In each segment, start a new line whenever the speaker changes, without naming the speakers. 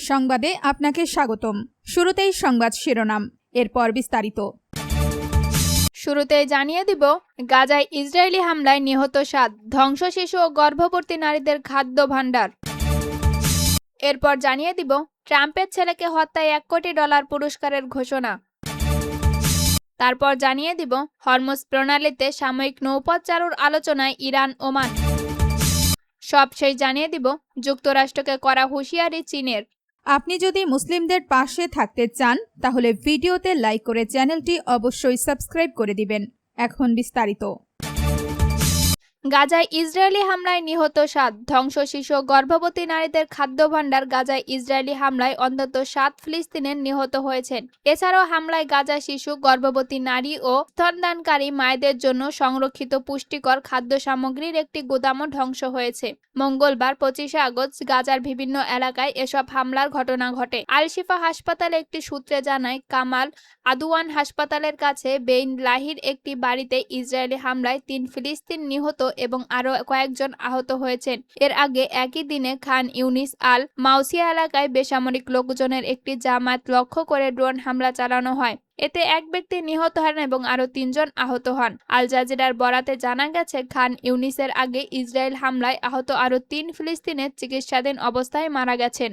সংবাদে আপনাকে স্বাগতম। শুরুতেই সংবাদ শিরোনাম, এরপর বিস্তারিত।
শুরুতেই জানিয়ে দিব, গাজায় ইসরায়েলি হামলায় নিহত 7, ধ্বংস শিশু ও গর্ভবতী নারীদের খাদ্য ভাণ্ডার। এরপর জানিয়ে দিব, ট্রাম্পের ছেলেকে হত্যায় $1 কোটি পুরস্কারের ঘোষণা। তারপর জানিয়ে দিব, হরমুজ প্রণালীতে সাময়িক নৌপথ চালুর আলোচনায় ইরান ওমান। সবশেষ জানিয়ে দিব, যুক্তরাষ্ট্রকে করা হুঁশিয়ারি চীনের।
আপনি যদি মুসলিমদের পাশে থাকতে চান তাহলে ভিডিওতে লাইক করে চ্যানেলটি অবশ্যই সাবস্ক্রাইব করে দিবেন। এখন বিস্তারিত।
গাজায় ইসরায়েলি হামলায় নিহত 7, ধ্বংস শিশু ও গর্ভবতী নারীদের খাদ্য ভাণ্ডার। গাজায় ইসরায়েলি হামলায় অন্তত 7 ফিলিস্তিনের নিহত হয়েছেন। এছাড়াও হামলায় গাজা শিশু, গর্ভবতী নারী ও স্তন্যদানকারী মায়েদের জন্য সংরক্ষিত পুষ্টিকর খাদ্য সামগ্রীর একটি গুদামও ধ্বংস হয়েছে। মঙ্গলবার 25 আগস্ট গাজার বিভিন্ন এলাকায় এসব হামলার ঘটনা ঘটে। আল শিফা হাসপাতালে একটি সূত্রে জানায়, কামাল আদওয়ান হাসপাতালের কাছে বেইন লাহির একটি বাড়িতে ইসরায়েলি হামলায় 3 ফিলিস্তিন নিহত এবং আরও কয়েকজন আহত হয়েছেন। এর আগে একই দিনে খান ইউনিস আল মাউসিয়া এলাকায় বেসামরিক লোকজনের একটি জামায়াত লক্ষ্য করে ড্রোন হামলা চালানো হয়। এতে এক ব্যক্তি নিহত হন এবং আরও 3 জন আহত হন। আল জাজিরার বরাতে জানা গেছে, খান ইউনিসের আগে ইসরায়েল হামলায় আহত আরও 3 ফিলিস্তিনের চিকিৎসাধীন অবস্থায় মারা গেছেন।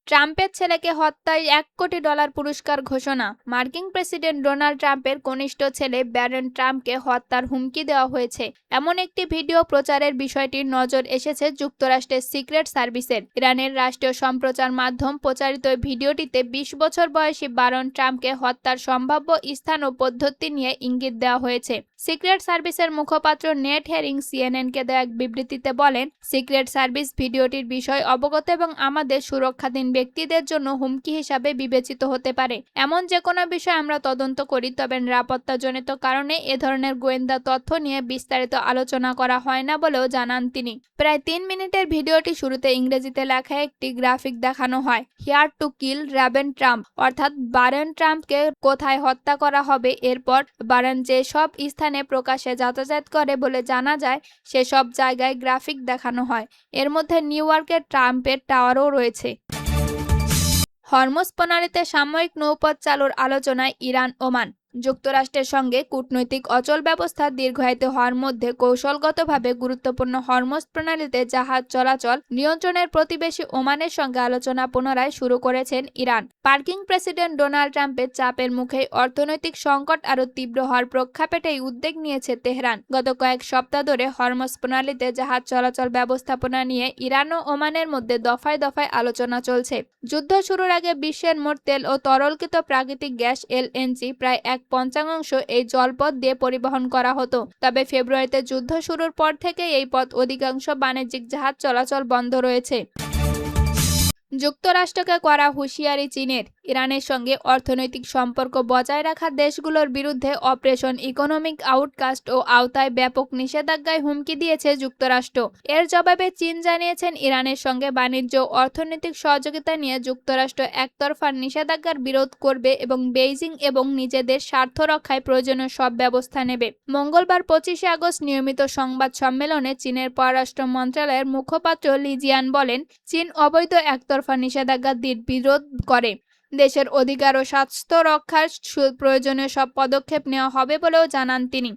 ট্রাম্পের ছেলেকে হত্যায় $1 কোটি পুরস্কার ঘোষণা। মার্কিন প্রেসিডেন্ট ডোনাল্ড ট্রাম্পের কনিষ্ঠ ছেলে ব্যারন ট্রাম্পকে হত্যার হুমকি দেওয়া হয়েছে, এমন একটি ভিডিও প্রচারের বিষয়টির নজর এসেছে যুক্তরাষ্ট্রের সিক্রেট সার্ভিসের। ইরানের রাষ্ট্রীয় সম্প্রচার মাধ্যম প্রচারিত ভিডিওটিতে 20 বছর বয়সী ব্যারন ট্রাম্পকে হত্যার সম্ভাব্য স্থান ও পদ্ধতি নিয়ে ইঙ্গিত দেওয়া হয়েছে। সিক্রেট সার্ভিসের মুখপাত্র নেট হেরিং সিএনএনকে দেওয়া এক বিবৃতিতে বলেন, সিক্রেট সার্ভিস ভিডিওটির বিষয় অবগত এবং আমাদের সুরক্ষাধীন ব্যক্তিদের জন্য হুমকি হিসাবে বিবেচিত হতে পারে। এমন যে কোনো বিষয় আমরা তদন্ত করি, তবে নিরাপত্তাজনিত কারণে এ ধরনের গোয়েন্দা তথ্য নিয়ে বিস্তারিত আলোচনা করা হয় না বলেও জানান তিনি। প্রায় 3 মিনিটের ভিডিওটি শুরুতে ইংরেজিতে লেখা একটি গ্রাফিক দেখানো হয়। Here to kill Baron Trump, অর্থাৎ ব্যারন ট্রাম্পকে কোথায় হত্যা করা হবে। এরপর ব্যারন যে সব স্থানে প্রকাশ্যে যাতায়াত করে বলে জানা যায় সেসব জায়গায় গ্রাফিক দেখানো হয়। এর মধ্যে নিউ ইয়র্কের ট্রাম্পের টাওয়ারও রয়েছে। হরমুজ প্রণালীতে সাময়িক নৌপথ চালুর আলোচনায় ইরান ওমান। যুক্তরাষ্ট্রের সঙ্গে কূটনৈতিক অচল ব্যবস্থা দীর্ঘায়িত হওয়ার মধ্যে কৌশলগতভাবে গুরুত্বপূর্ণ হরমুজ প্রণালীতে জাহাজ চলাচল নিয়ন্ত্রণের প্রতিবেশী ওমানের সঙ্গে আলোচনা পুনরায় শুরু করেছেন ইরান। মার্কিন প্রেসিডেন্ট ডোনাল্ড ট্রাম্পের চাপের মুখে অর্থনৈতিক সংকট আরও তীব্র হওয়ার প্রেক্ষাপটেই উদ্যোগ নিয়েছে তেহরান। গত কয়েক সপ্তাহ ধরে হরমুজ প্রণালীতে জাহাজ চলাচল ব্যবস্থাপনা নিয়ে ইরান ও ওমানের মধ্যে দফায় দফায় আলোচনা চলছে। যুদ্ধ শুরুর আগে বিশ্বের মোট তেল ও তরলকৃত প্রাকৃতিক গ্যাস এলএনজি প্রায় 1/5 এই জলপথ দিয়ে পরিবহন করা হতো। তবে ফেব্রুয়ারিতে যুদ্ধ শুরুর পর থেকে এই পথ অধিকাংশ বাণিজ্যিক জাহাজ চলাচল বন্ধ রয়েছে। যুক্তরাষ্ট্রকে করা হুঁশিয়ারি চীনের। ইরানের সঙ্গে অর্থনৈতিক সম্পর্ক বজায় রাখা দেশগুলোর বিরুদ্ধে অপারেশন ইকোনমিক আউটকাস্ট ও আওতায় ব্যাপক নিষেধাজ্ঞায় হুমকি দিয়েছে যুক্তরাষ্ট্র। এর জবাবে চীন জানিয়েছেন, ইরানের সঙ্গে বাণিজ্য ও অর্থনৈতিক সহযোগিতা নিয়ে যুক্তরাষ্ট্র একতরফা নিষেধাজ্ঞার বিরোধ করবে এবং বেইজিং এবং নিজেদের স্বার্থ রক্ষায় প্রয়োজনীয় সব ব্যবস্থা নেবে। মঙ্গলবার 25 আগস্ট নিয়মিত সংবাদ সম্মেলনে চীনের পররাষ্ট্র মন্ত্রণালয়ের মুখপাত্র লি জিয়ান বলেন, চীন অবৈধ একতরফা নিষেধাজ্ঞার বিরোধ করে। দেশের অধিকার ও স্বাস্থ্য রক্ষার প্রয়োজনীয় সব পদক্ষেপ নেওয়া হবে বলেও জানান তিনি।